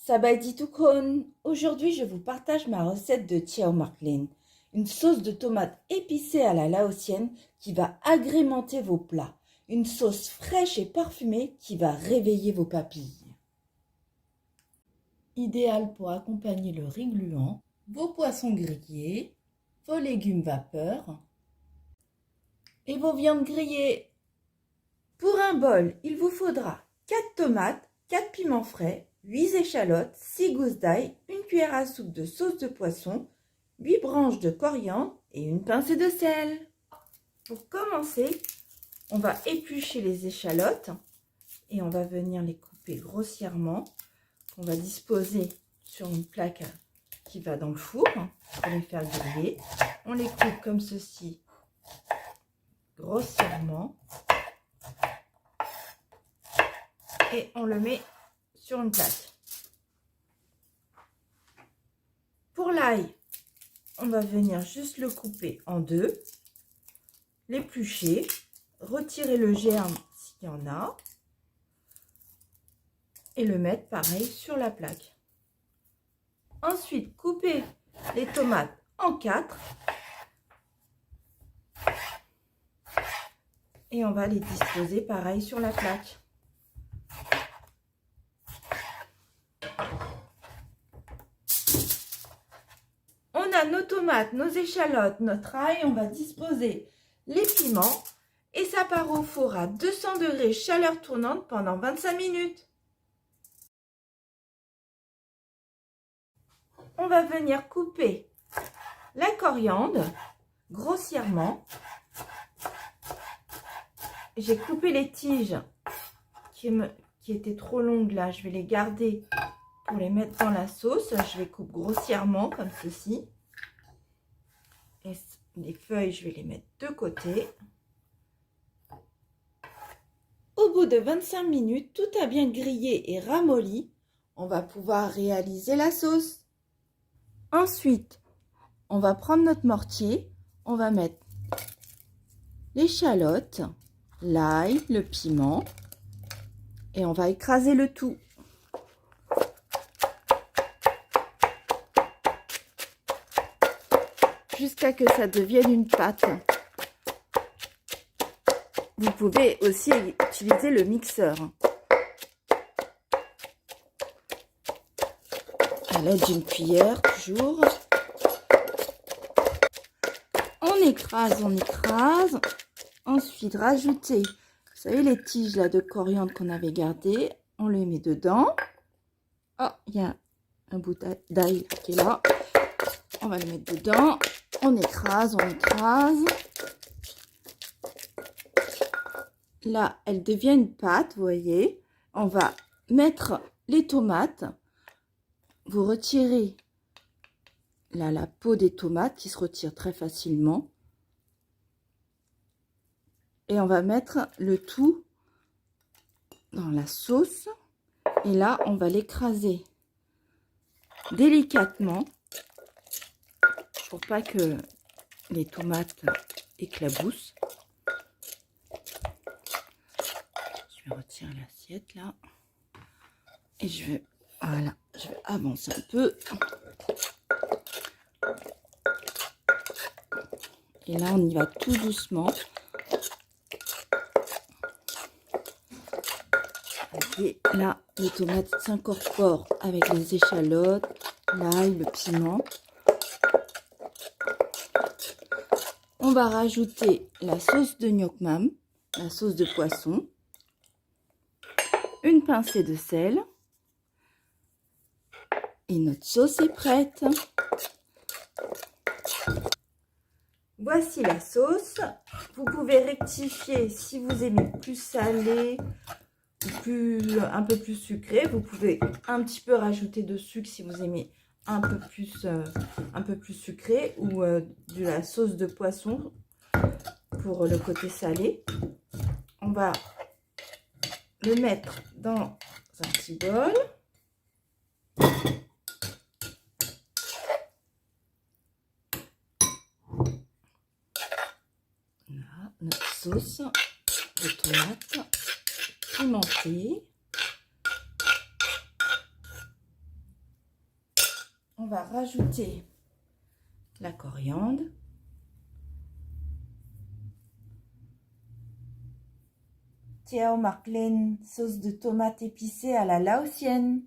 Sabaidi Tukon. Aujourd'hui, je vous partage ma recette de Chao Marklin, une sauce de tomate épicée à la laotienne qui va agrémenter vos plats. Une sauce fraîche et parfumée qui va réveiller vos papilles. Idéal pour accompagner le riz gluant, vos poissons grillés, vos légumes vapeur et vos viandes grillées. Pour un bol, il vous faudra 4 tomates, 4 piments frais, 8 échalotes, 6 gousses d'ail, une cuillère à soupe de sauce de poisson, 8 branches de coriandre et une pincée de sel. Pour commencer, on va éplucher les échalotes et on va venir les couper grossièrement. On va disposer sur une plaque qui va dans le four pour les faire griller. On les coupe comme ceci, grossièrement. Et on le met sur une plaque. Pour l'ail, on va venir juste le couper en deux, l'éplucher, retirer le germe s'il y en a et le mettre pareil sur la plaque. Ensuite, couper les tomates en 4 et on va les disposer pareil sur la plaque. On a nos tomates, nos échalotes, notre ail, on va disposer les piments et ça part au four à 200 degrés chaleur tournante pendant 25 minutes. On va venir couper la coriandre grossièrement. J'ai coupé les tiges qui étaient trop longues là, je vais les garder pour les mettre dans la sauce. Je les coupe grossièrement comme ceci. Et les feuilles, je vais les mettre de côté. Au bout de 25 minutes, tout a bien grillé et ramolli. On va pouvoir réaliser la sauce. Ensuite, on va prendre notre mortier. On va mettre l'échalote, l'ail, le piment. Et on va écraser le tout. Jusqu'à que ça devienne une pâte. Vous pouvez aussi utiliser le mixeur. À l'aide d'une cuillère, toujours. On écrase, on écrase. Ensuite, rajouter, vous savez, les tiges là de coriandre qu'on avait gardées. On les met dedans. Oh, il y a un bout d'ail qui est là. On va le mettre dedans. On écrase, on écrase. Là, elle devient une pâte, vous voyez. On va mettre les tomates. Vous retirez là la peau des tomates qui se retire très facilement. Et on va mettre le tout dans la sauce. Et là, on va l'écraser délicatement pour pas que les tomates éclaboussent. Je vais retirer l'assiette là. Et je vais, voilà, je vais avancer un peu. Et là, on y va tout doucement. Et là, les tomates s'incorporent avec les échalotes, l'ail, le piment. On va rajouter la sauce de gnoc mam, la sauce de poisson, une pincée de sel. Et notre sauce est prête. Voici la sauce. Vous pouvez rectifier si vous aimez plus salé ou un peu plus sucré. Vous pouvez un petit peu rajouter de sucre si vous aimez un peu plus sucré ou de la sauce de poisson pour le côté salé. On va le mettre dans un petit bol. Voilà, notre sauce de tomate pimentée. On va rajouter la coriandre. Tiao Marlène, sauce de tomate épicée à la laotienne.